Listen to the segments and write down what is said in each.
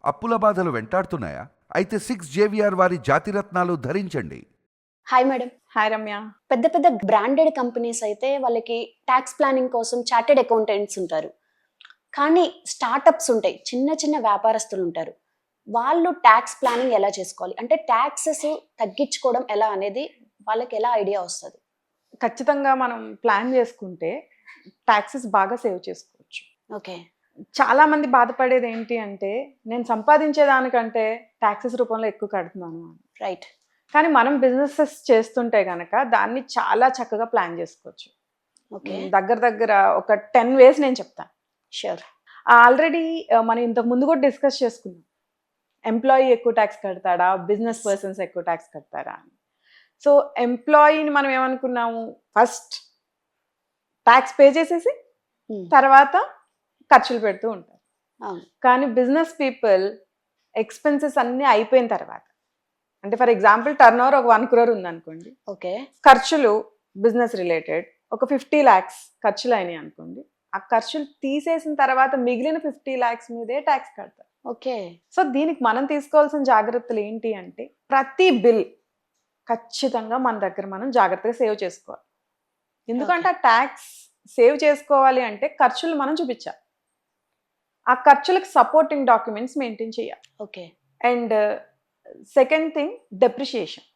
అప్పుల బాధలు వెంటాడుతున్నాయా? అయితే 6 JVR వారి జాతిరత్నాలు ధరించండి. Hi madam. హాయ్ రమ్య. పెద్ద పెద్ద బ్రాండెడ్ కంపెనీస్ అయితే వాళ్ళకి ట్యాక్స్ ప్లానింగ్ కోసం చార్టెడ్ అకౌంటెంట్స్ ఉంటారు. కానీ స్టార్టప్స్ ఉంటాయి, చిన్న చిన్న వ్యాపారస్తులు ఉంటారు. వాళ్ళు ట్యాక్స్ ప్లానింగ్ ఎలా చేసుకోవాలి, అంటే ట్యాక్సెస్ తగ్గించుకోవడం ఎలా అనేది వాళ్ళకి ఎలా ఐడియా వస్తుంది? ఖచ్చితంగా మనం ప్లాన్ చేసుకుంటే ట్యాక్సెస్ బాగా సేవ్ చేసుకోవచ్చు. ఓకే. చాలా మంది బాధపడేది ఏంటి అంటే, నేను సంపాదించేదానికంటే ట్యాక్సెస్ రూపంలో ఎక్కువ కడుతున్నాను అని. రైట్. కానీ మనం బిజినెసెస్ చేస్తుంటే కనుక దాన్ని చాలా చక్కగా ప్లాన్ చేసుకోవచ్చు. ఓకే. దగ్గర దగ్గర ఒక 10 ways నేను చెప్తాను. షూర్. ఆల్రెడీ మనం ఇంతకు ముందు కూడా డిస్కస్ చేసుకున్నాం. ఎంప్లాయీ ఎక్కువ ట్యాక్స్ కడతాడా, బిజినెస్ పర్సన్స్ ఎక్కువ ట్యాక్స్ కడతారా అని. సో ఎంప్లాయీని మనం ఏమనుకున్నాము, ఫస్ట్ ట్యాక్స్ పే చేసేసి తర్వాత ఖర్చులు పెడుతూ ఉంటారు. అవును. కానీ బిజినెస్ పీపుల్ ఎక్స్పెన్సెస్ అన్నీ అయిపోయిన తర్వాత, అంటే ఫర్ ఎగ్జాంపుల్ టర్న్ ఓవర్ ఒక 1 crore ఉందనుకోండి, ఓకే. ఖర్చులు బిజినెస్ రిలేటెడ్ ఒక 50 lakhs ఖర్చులు అయినాయి అనుకోండి, ఆ ఖర్చులు తీసేసిన తర్వాత మిగిలిన 50 lakhs మీదే ట్యాక్స్ కడతారు. ఓకే. సో దీనికి మనం తీసుకోవాల్సిన జాగ్రత్తలు ఏంటి అంటే, ప్రతి బిల్ ఖచ్చితంగా మన దగ్గర మనం జాగ్రత్తగా సేవ్ చేసుకోవాలి. ఎందుకంటే ఆ ట్యాక్స్ సేవ్ చేసుకోవాలి అంటే ఖర్చులు మనం చూపించాలి, ఆ ఖర్చులకు సపోర్టింగ్ డాక్యుమెంట్స్ మెయింటైన్ చేయాలి. Okay. And second thing, depreciation.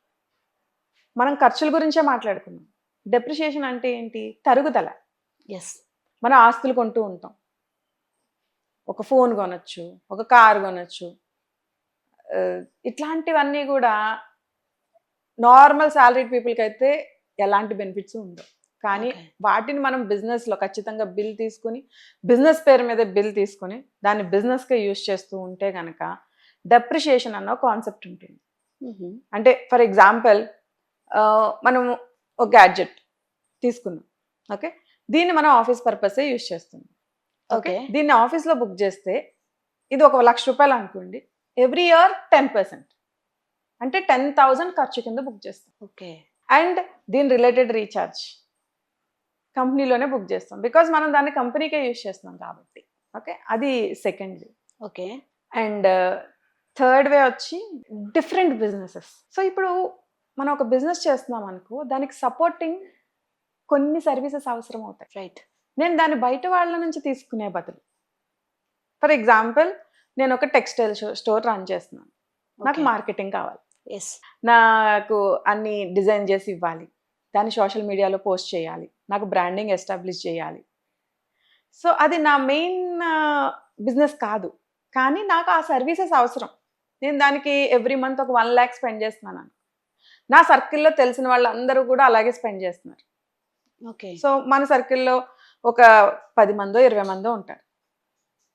మనం ఖర్చుల గురించే మాట్లాడుకున్నాం. డెప్రిషియేషన్ అంటే ఏంటి? తరుగుదల. ఎస్. మన ఆస్తులు కొంటూ ఉంటాం. ఒక ఫోన్ కొనొచ్చు, ఒక కార్ కొనొచ్చు. ఇట్లాంటివన్నీ కూడా నార్మల్ సాలరీడ్ పీపుల్కి అయితే ఎలాంటి బెనిఫిట్స్ ఉండవు. కానీ వాటిని మనం బిజినెస్లో ఖచ్చితంగా బిల్ తీసుకుని, బిజినెస్ పేరు మీద బిల్ తీసుకుని దాన్ని బిజినెస్గా యూజ్ చేస్తూ ఉంటే కనుక డెప్రిషియేషన్ అన్న కాన్సెప్ట్ ఉంటుంది. అంటే ఫర్ ఎగ్జాంపుల్ మనం ఒక గ్యాడ్జెట్ తీసుకున్నాం, ఓకే, దీన్ని మనం ఆఫీస్ పర్పసే యూజ్ చేస్తున్నాం. ఓకే, దీన్ని ఆఫీస్లో బుక్ చేస్తే ఇది ఒక 1,00,000 రూపాయలు అనుకోండి, ఎవ్రీ ఇయర్ 10%, అంటే 10,000 ఖర్చు కింద బుక్ చేస్తాం. ఓకే. అండ్ దీని రిలేటెడ్ రీఛార్జ్ కంపెనీలోనే బుక్ చేస్తాం, బికాజ్ మనం దాన్ని కంపెనీకే యూజ్ చేస్తున్నాం కాబట్టి. ఓకే, అది second way. Okay. And third way వచ్చి డిఫరెంట్ బిజినెసెస్. సో ఇప్పుడు మనం ఒక బిజినెస్ చేస్తున్నాం అనుకో, దానికి సపోర్టింగ్ కొన్ని సర్వీసెస్ అవసరం అవుతాయి. రైట్. నేను దాన్ని బయట వాళ్ళ నుంచి తీసుకునే బదులు, ఫర్ ఎగ్జాంపుల్ నేను ఒక టెక్స్టైల్ స్టోర్ రన్ చేస్తున్నాను, నాకు మార్కెటింగ్ కావాలి. ఎస్. నాకు అన్ని డిజైన్ చేసి ఇవ్వాలి, దాన్ని సోషల్ మీడియాలో పోస్ట్ చేయాలి, నాకు బ్రాండింగ్ ఎస్టాబ్లిష్ చేయాలి. సో అది నా మెయిన్ బిజినెస్ కాదు, కానీ నాకు ఆ సర్వీసెస్ అవసరం. నేను దానికి ఎవ్రీ మంత్ ఒక 1 lakh స్పెండ్ చేస్తున్నాను. నా సర్కిల్లో తెలిసిన వాళ్ళందరూ కూడా అలాగే స్పెండ్ చేస్తున్నారు. ఓకే. సో మన సర్కిల్లో ఒక 10 మందో 20 మందో ఉంటారు,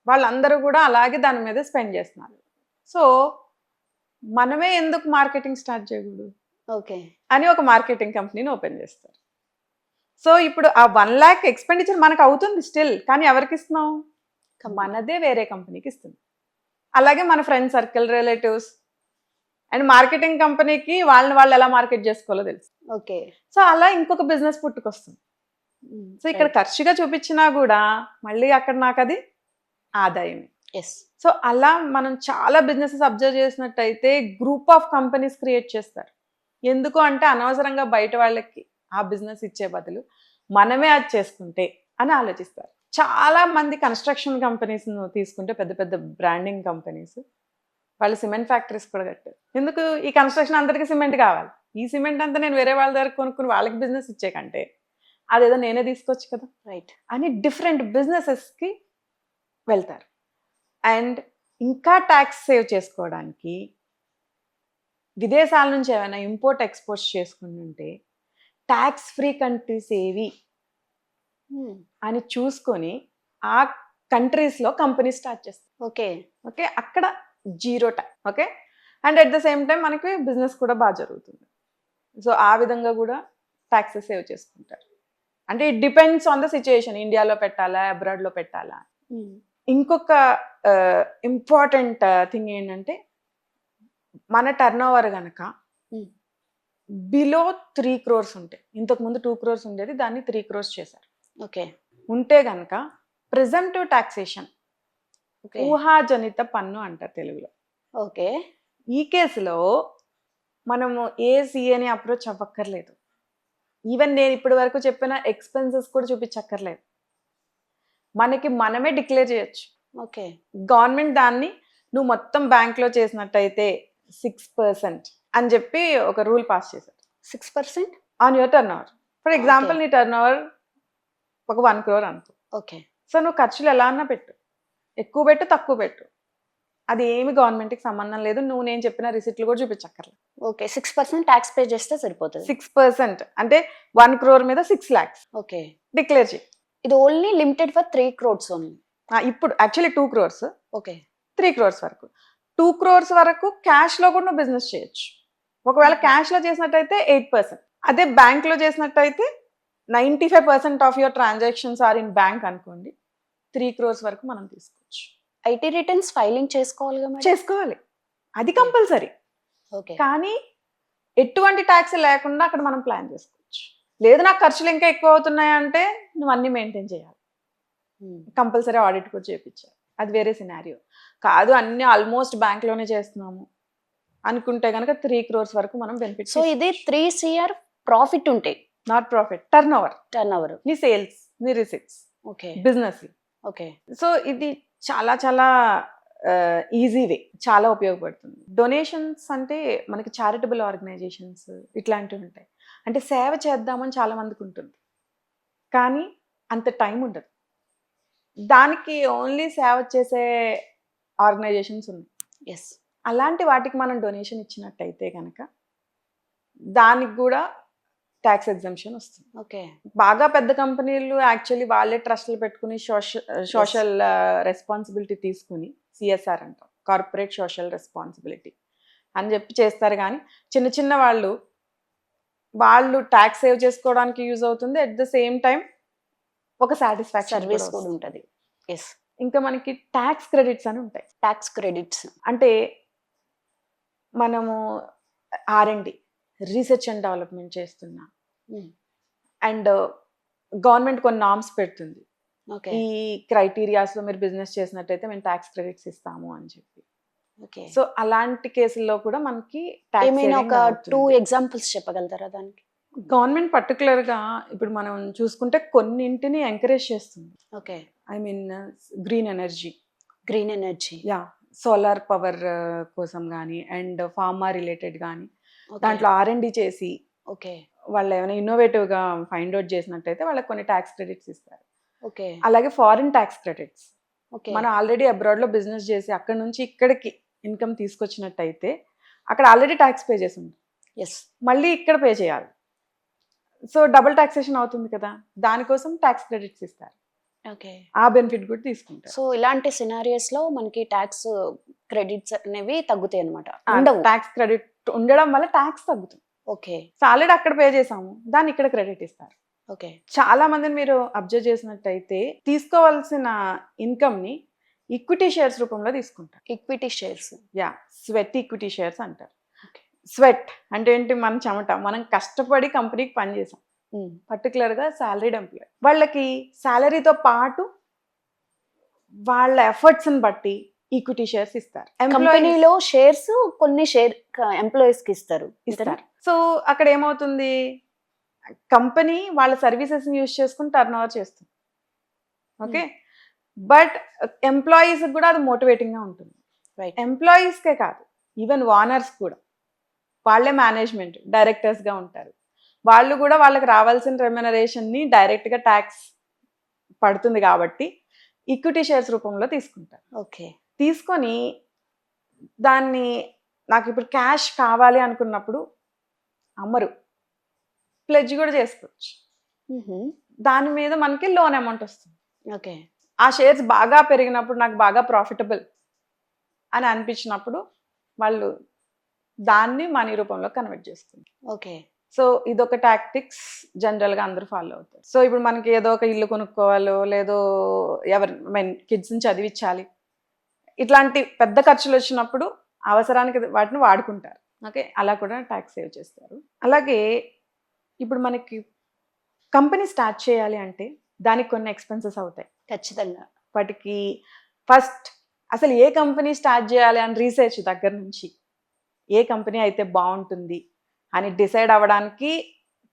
వాళ్ళందరూ కూడా అలాగే దాని మీద స్పెండ్ చేస్తున్నారు. సో మనమే ఎందుకు మార్కెటింగ్ స్టార్ట్ చేయకూడదు ఓకే అని ఒక మార్కెటింగ్ కంపెనీని ఓపెన్ చేస్తారు. సో ఇప్పుడు ఆ 1 lakh ఎక్స్పెండిచర్ మనకు అవుతుంది స్టిల్, కానీ ఎవరికి ఇస్తున్నాం? మనదే వేరే కంపెనీకి ఇస్తుంది. అలాగే మన friend circle, relatives and marketing కంపెనీకి వాళ్ళు ఎలా మార్కెట్ చేసుకోవాలో తెలుసు. ఓకే. సో అలా ఇంకొక బిజినెస్ పుట్టుకొస్తుంది. సో ఇక్కడ ఖర్చుగా చూపించినా కూడా మళ్ళీ అక్కడ నాకు అది ఆదాయమే. ఎస్. సో అలా మనం చాలా బిజినెసెస్ అబ్జర్వ్ చేసినట్టయితే గ్రూప్ ఆఫ్ కంపెనీస్ క్రియేట్ చేస్తారు. ఎందుకు అంటే అనవసరంగా బయట వాళ్ళకి ఆ బిజినెస్ ఇచ్చే బదులు మనమే అది చేసుకుంటే అని ఆలోచిస్తారు. చాలా మంది కన్స్ట్రక్షన్ కంపెనీస్ తీసుకుంటే, పెద్ద పెద్ద బ్రాండింగ్ కంపెనీస్, వాళ్ళు సిమెంట్ ఫ్యాక్టరీస్ కూడా కట్టారు. ఎందుకు? ఈ కన్స్ట్రక్షన్ అందరికీ సిమెంట్ కావాలి, ఈ సిమెంట్ అంతా నేను వేరే వాళ్ళ దగ్గర కొనుక్కుని వాళ్ళకి బిజినెస్ ఇచ్చే కంటే అదేదో నేనే తీసుకోవచ్చు కదా. రైట్. అని డిఫరెంట్ బిజినెసెస్కి వెళ్తారు. అండ్ ఇంకా ట్యాక్స్ సేవ్ చేసుకోవడానికి విదేశాల నుంచి ఏమైనా ఇంపోర్ట్ ఎక్స్పోర్ట్స్ చేసుకుంటుంటే ట్యాక్స్ ఫ్రీ కంట్రీస్ ఏవి అని చూసుకొని ఆ కంట్రీస్లో కంపెనీ స్టార్ట్ చేస్తారు. ఓకే. ఓకే, అక్కడ 0 tax. Okay, and at the same time మనకి బిజినెస్ కూడా బాగా జరుగుతుంది. సో ఆ విధంగా కూడా ట్యాక్సెస్ సేవ్ చేసుకుంటారు. అంటే it depends on the situation, ఇండియాలో పెట్టాలా అబ్రాడ్లో పెట్టాలా. ఇంకొక ఇంపార్టెంట్ థింగ్ ఏంటంటే, మన టర్న్ ఓవర్ కనుక బిలో 3 crores ఉంటే, ఇంతకుముందు 2 crores ఉండేది, దాన్ని 3 crores చేశారు. ఓకే. ఉంటే కనుక ప్రిజంప్టివ్ టాక్సేషన్ ఓకే ఊహాజనిత పన్ను అంటారు తెలుగులో. ఓకే ఈ కేసులో మనము ఏ సిఏని అప్రోచ్ అవ్వక్కర్లేదు. ఈవెన్ నేను ఇప్పటి వరకు చెప్పిన ఎక్స్పెన్సెస్ కూడా చూపించక్కర్లేదు. మనకి మనమే డిక్లేర్ చేయొచ్చు. ఓకే గవర్నమెంట్ దాన్ని నువ్వు మొత్తం బ్యాంక్లో చేసినట్టయితే 6% అని చెప్పి ఒక రూల్ పాస్ చేశారు 6%. On your turn over. For example నీ టర్న్ ఓవర్ ఒక 1 crore అనుకో. ఓకే సో నువ్వు ఖర్చులు ఎలా అన్నా పెట్టు, ఎక్కువ పెట్టు తక్కువ పెట్టు, అది ఏమి గవర్నమెంట్కి సంబంధం లేదు. నువ్వు నేను చెప్పిన రిసిప్ట్లు కూడా చూపించక్కర్లేదు. ఓకే 6% ట్యాక్స్ పే చేస్తే సరిపోతుంది. 6% అంటే 1 crore మీద 6 lakhs ఓకే డిక్లేర్ చేయి. ఇది only limited for 3 crores only. ఇప్పుడు యాక్చువల్లీ 2 crores, ఓకే 3 crores వరకు. 2 crores వరకు క్యాష్లో కూడా నువ్వు బిజినెస్ చేయొచ్చు. ఒకవేళ క్యాష్లో చేసినట్టయితే 8%, అదే బ్యాంక్లో చేసినట్టయితే 95% of your transactions are in bank అనుకోండి, 3 crores వరకు మనం తీసుకోవచ్చు. ఐటీ రిటర్న్స్ ఫైలింగ్ చేసుకోవాలిగా మేడం? చేసుకోవాలి, అది కంపల్సరీ. ఓకే కానీ ఎటువంటి ట్యాక్స్ లేకుండా అక్కడ మనం ప్లాన్ చేసుకోవచ్చు. లేదు నాకు ఖర్చులు ఇంకా ఎక్కువ అవుతున్నాయి అంటే నువ్వు అన్ని మెయింటైన్ చేయాలి, కంపల్సరీ ఆడిట్ కూడా చేయించాలి. అది వేరే సినారియో. కాదు అన్ని ఆల్మోస్ట్ బ్యాంక్లోనే చేస్తున్నాము అనుకుంటే కనుక 3 crores వరకు మనం బెనిఫిట్. సో ఇది 3 CR ప్రాఫిట్ ఉంటాయి, not profit, turn over, turn over. నీ సేల్స్, నీ receipts, okay business. Okay so ఇది చాలా చాలా ఈజీ వే, చాలా ఉపయోగపడుతుంది. డొనేషన్స్ అంటే మనకి చారిటబుల్ ఆర్గనైజేషన్స్ ఇట్లాంటివి ఉంటాయి. అంటే సేవ చేద్దామని చాలా మందికి ఉంటుంది, కానీ అంత టైం ఉండదు. దానికి ఓన్లీ సేవ చేసే ఆర్గనైజేషన్స్ ఉన్నాయి. ఎస్ అలాంటి వాటికి మనం డొనేషన్ ఇచ్చినట్టయితే కనుక దానికి కూడా ట్యాక్స్ ఎగ్జంప్షన్ వస్తుంది. ఓకే బాగా పెద్ద కంపెనీలు యాక్చువల్లీ వాళ్ళే ట్రస్ట్లు పెట్టుకుని సోషల్ రెస్పాన్సిబిలిటీ తీసుకుని, సిఎస్ఆర్ అంటాం, కార్పొరేట్ సోషల్ రెస్పాన్సిబిలిటీ అని చెప్పి చేస్తారు. కానీ చిన్న చిన్న వాళ్ళు ట్యాక్స్ సేవ్ చేసుకోవడానికి యూజ్ అవుతుంది, అట్ ద సేమ్ టైం ఒక సాటిస్ఫాక్షన్ సర్వీస్ కూడా ఉంటుంది. ఎస్ ఇంకా మనకి ట్యాక్స్ క్రెడిట్స్ అని ఉంటాయి. ట్యాక్స్ క్రెడిట్స్ అంటే మనము R&D, రీసెర్చ్ అండ్ డెవలప్మెంట్ చేస్తున్నా, అండ్ గవర్నమెంట్ కొన్ని నామ్స్ పెడుతుంది, ఓకే ఈ క్రైటీరియాస్లో మీరు బిజినెస్ చేసినట్టయితే మేము ట్యాక్స్ క్రెడిట్స్ ఇస్తాము అని చెప్పి. ఓకే సో అలాంటి కేసుల్లో కూడా మనకి ఏమైనా ఒక 2 ఎగ్జాంపుల్స్ చెప్పగలుగుతారా దానికి? గవర్నమెంట్ పర్టికులర్గా ఇప్పుడు మనం చూసుకుంటే కొన్నింటిని ఎంకరేజ్ చేస్తుంది. Okay I mean green energy, green energy, yeah, solar power కోసం కానీ అండ్ ఫార్మా రిలేటెడ్ కానీ దాంట్లో R&D చేసి ఓకే వాళ్ళు ఏమైనా ఇన్నోవేటివ్గా ఫైండ్ అవుట్ చేసినట్టయితే వాళ్ళకి కొన్ని ట్యాక్స్ క్రెడిట్స్ ఇస్తారు. ఓకే అలాగే ఫారిన్ ట్యాక్స్ క్రెడిట్స్, ఓకే మనం ఆల్రెడీ అబ్రాడ్లో బిజినెస్ చేసి అక్కడ నుంచి ఇక్కడికి ఇన్కమ్ తీసుకొచ్చినట్టయితే అక్కడ ఆల్రెడీ ట్యాక్స్ పే చేసి ఉంటుంది, ఎస్ మళ్ళీ ఇక్కడ పే చేయాలి. సో డబుల్ టాక్సేషన్ అవుతుంది కదా, దానికోసం ట్యాక్స్ క్రెడిట్స్ ఇస్తారు, ఓకే ఆ బెనిఫిట్ కూడా తీసుకుంటారు. సో ఇలాంటి సినారియోస్ లో మనకి ట్యాక్స్ క్రెడిట్స్ అనేవి తగ్గుతాయి అనమాట, ఉండవు. ట్యాక్స్ క్రెడిట్ ఉండడం వల్ల ట్యాక్స్ తగ్గుతుంది. ఓకే సో ఆల్రెడీ అక్కడ పే చేసాము, దాన్ని ఇక్కడ క్రెడిట్ ఇస్తారు. ఓకే చాలా మందిని మీరు అబ్జర్వ్ చేసినట్టయితే తీసుకోవాల్సిన ఇన్కమ్ ని ఈక్విటీ షేర్స్ రూపంలో తీసుకుంటారు. Equity shares, yeah, sweat equity shares అంటారు. Okay. స్వెట్ అంటే ఏంటి? మన చెమట, మనం కష్టపడి కంపెనీకి పనిచేసాం, పర్టికులర్గా సాలరీడ్ ఎంప్లాయ్, వాళ్ళకి సాలరీతో పాటు వాళ్ళ ఎఫర్ట్స్ని బట్టి ఈక్విటీ షేర్స్ ఇస్తారు. కంపెనీలో షేర్స్ కొన్ని ఎంప్లాయీస్ కి ఇస్తారు. సో అక్కడ ఏమవుతుంది, కంపెనీ వాళ్ళ సర్వీసెస్ని యూజ్ చేసుకుని టర్న్ ఓవర్ చేస్తుంది. ఓకే, బట్ ఎంప్లాయీస్ కూడా అది మోటివేటింగ్గా ఉంటుంది. రైట్, ఎంప్లాయీస్కే కాదు, ఈవెన్ ఓనర్స్ కూడా, వాళ్ళే మేనేజ్మెంట్ డైరెక్టర్స్గా ఉంటారు, వాళ్ళు కూడా వాళ్ళకి రావాల్సిన రెమ్యునరేషన్ని డైరెక్ట్గా ట్యాక్స్ పడుతుంది కాబట్టి ఈక్విటీ షేర్స్ రూపంలో తీసుకుంటారు. ఓకే, తీసుకొని దాన్ని నాకు ఇప్పుడు క్యాష్ కావాలి అనుకున్నప్పుడు అమ్మరు, ప్లెడ్జ్ కూడా చేసుకోవచ్చు. దాని మీద మనకి లోన్ అమౌంట్ వస్తుంది. ఓకే, ఆ షేర్స్ బాగా పెరిగినప్పుడు, నాకు బాగా ప్రాఫిటబుల్ అని అనిపించినప్పుడు వాళ్ళు దాన్ని మనీ రూపంలో కన్వర్ట్ చేసుకుంటారు. ఓకే, సో ఇదొక టాక్టిక్స్ జనరల్గా అందరూ ఫాలో అవుతారు. సో ఇప్పుడు మనకి ఏదో ఒక ఇల్లు కొనుక్కోవాలో, లేదో కిడ్స్ని చదివించాలి, ఇట్లాంటి పెద్ద ఖర్చులు వచ్చినప్పుడు అవసరానికి వాటిని వాడుకుంటారు. ఓకే, అలా కూడా ట్యాక్స్ సేవ్ చేస్తారు. అలాగే ఇప్పుడు మనకి కంపెనీ స్టార్ట్ చేయాలి అంటే దానికి కొన్ని ఎక్స్పెన్సెస్ అవుతాయి ఖచ్చితంగా. వాటికి. ఫస్ట్ అసలు ఏ కంపెనీ స్టార్ట్ చేయాలి అని రీసెర్చ్ దగ్గర నుంచి ఏ కంపెనీ అయితే బాగుంటుంది అని డిసైడ్ అవ్వడానికి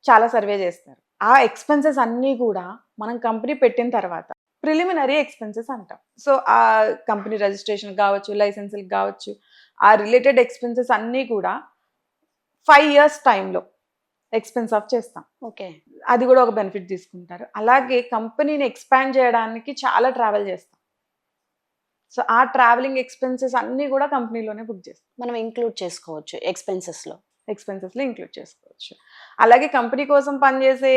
చాలా సర్వే చేస్తారు. ఆ ఎక్స్పెన్సెస్ అన్నీ కూడా మనం కంపెనీ పెట్టిన తర్వాత ప్రిలిమినరీ ఎక్స్పెన్సెస్ అంటాం. సో ఆ కంపెనీ రిజిస్ట్రేషన్ కావచ్చు, లైసెన్సులకు కావచ్చు, ఆ రిలేటెడ్ ఎక్స్పెన్సెస్ అన్నీ కూడా 5 years టైంలో ఎక్స్పెన్స్ ఆఫ్ చేస్తాం. ఓకే. అది కూడా ఒక బెనిఫిట్ తీసుకుంటారు. అలాగే కంపెనీని ఎక్స్పాండ్ చేయడానికి చాలా ట్రావెల్ చేస్తాం. సో ఆ ట్రావెలింగ్ ఎక్స్పెన్సెస్ అన్నీ కూడా కంపెనీలోనే బుక్ చేస్తాం. మనం ఇంక్లూడ్ చేసుకోవచ్చు ఎక్స్పెన్సెస్లో. ఎక్స్పెన్సెస్లో ఇంక్లూడ్ చేసుకోవచ్చు. అలాగే కంపెనీ కోసం పనిచేసే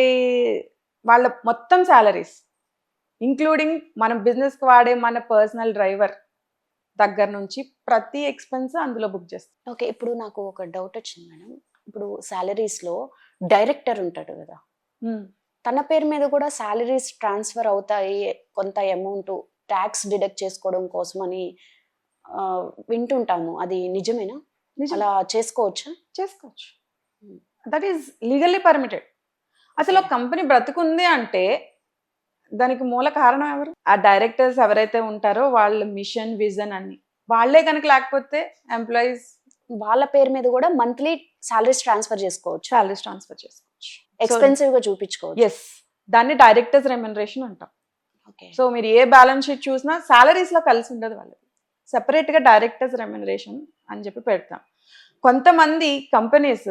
వాళ్ళ మొత్తం శాలరీస్ ఇంక్లూడింగ్ మనం బిజినెస్కి వాడే మన పర్సనల్ డ్రైవర్ దగ్గర నుంచి ప్రతి ఎక్స్పెన్స్ అందులో బుక్ చేస్తాం. ఓకే. ఇప్పుడు నాకు ఒక డౌట్ వచ్చింది మేడం. ఇప్పుడు సాలరీస్లో డైరెక్టర్ ఉంటాడు కదా, తన పేరు మీద కూడా సాలరీస్ ట్రాన్స్ఫర్ అవుతాయి, కొంత అమౌంట్ ట్యాక్స్ డిడక్ట్ చేసుకోవడం కోసమని వింటుంటాము. అది నిజమేనా? అలా చేసుకోవచ్చా? చేసుకోవచ్చు. That is legally permitted. అసలు ఒక కంపెనీ బ్రతుకుంది అంటే దానికి మూల కారణం ఎవరు? ఆ డైరెక్టర్స్ ఎవరైతే ఉంటారో వాళ్ళ మిషన్, విజన్ అన్ని వాళ్ళే కనుక లేకపోతే ఎంప్లాయీస్ వాళ్ళ పేరు మీద కూడా మంత్లీ సాలరీస్ ట్రాన్స్ఫర్ చేసుకోవచ్చు, సాలరీస్ ట్రాన్స్ఫర్ చేసుకోవచ్చు, ఎక్స్పెన్సివ్ గా చూపించుకోవచ్చు. ఎస్, దాన్ని డైరెక్టర్స్ రెమ్యునరేషన్ అంటాం. ఓకే. సో మీరు ఏ బ్యాలెన్స్ షీట్ చూసినా సాలరీస్ లో కలిసి ఉండదు, వాళ్ళది సెపరేట్ గా డైరెక్టర్స్ రెమ్యునరేషన్ అని చెప్పి పెడతాం. కొంతమంది కంపెనీస్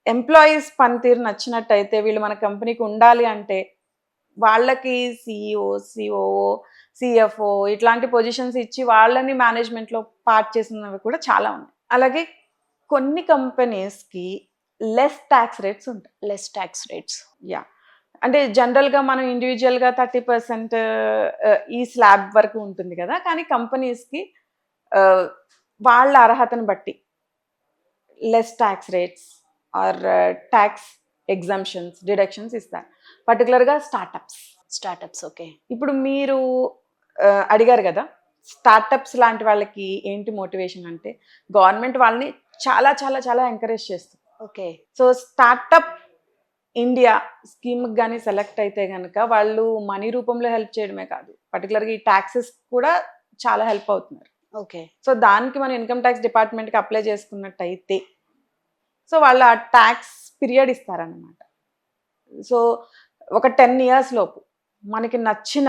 ఎంప్లాయీస్ పనితీరు నచ్చినట్టయితే వీళ్ళు మన కంపెనీకి ఉండాలి అంటే వాళ్ళకి సిఇఓ, సిఓఓ, సిఎఫ్ఓ ఇట్లాంటి పొజిషన్స్ ఇచ్చి వాళ్ళని మేనేజ్మెంట్లో పార్ట్ చేసినవి కూడా చాలా ఉన్నాయి. అలాగే కొన్ని కంపెనీస్కి లెస్ ట్యాక్స్ రేట్స్ ఉంటాయి. Less tax rates. యా, అంటే జనరల్గా మనం ఇండివిజువల్గా 30% ఈ స్లాబ్ వరకు ఉంటుంది కదా, కానీ కంపెనీస్కి వాళ్ళ అర్హతను బట్టి less tax rates R tax exemptions, deductions ఇస్తారు. పర్టికులర్గా స్టార్టప్స్. ఓకే. ఇప్పుడు మీరు అడిగారు కదా స్టార్టప్స్ లాంటి వాళ్ళకి ఏంటి మోటివేషన్ అంటే, గవర్నమెంట్ వాళ్ళని చాలా చాలా చాలా ఎంకరేజ్ చేస్తుంది. ఓకే. సో స్టార్టప్ ఇండియా స్కీమ్కి కానీ సెలెక్ట్ అయితే కనుక వాళ్ళు మనీ రూపంలో హెల్ప్ చేయడమే కాదు, పర్టికులర్గా ఈ ట్యాక్సెస్ కూడా చాలా హెల్ప్ అవుతున్నారు. ఓకే. సో దానికి మనం ఇన్కమ్ ట్యాక్స్ డిపార్ట్మెంట్కి అప్లై చేసుకున్నట్టయితే సో వాళ్ళు ఆ ట్యాక్స్ పీరియడ్ ఇస్తారన్నమాట. సో ఒక 10 years లోపు మనకి నచ్చిన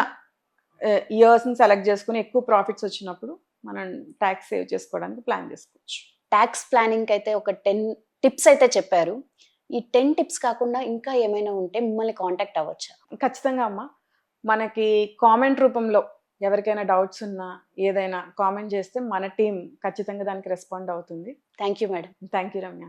ఇయర్స్ని సెలెక్ట్ చేసుకుని ఎక్కువ ప్రాఫిట్స్ వచ్చినప్పుడు మనం ట్యాక్స్ సేవ్ చేసుకోవడానికి ప్లాన్ చేసుకోవచ్చు. ట్యాక్స్ ప్లానింగ్ అయితే ఒక 10 టిప్స్ అయితే చెప్పారు. ఈ 10 టిప్స్ కాకుండా ఇంకా ఏమైనా ఉంటే మిమ్మల్ని కాంటాక్ట్ అవ్వచ్చా? ఖచ్చితంగా అమ్మా, మనకి కామెంట్ రూపంలో ఎవరికైనా డౌట్స్ ఉన్నా ఏదైనా కామెంట్ చేస్తే మన టీం ఖచ్చితంగా దానికి రెస్పాండ్ అవుతుంది. Thank you madam. Thank you Ramya.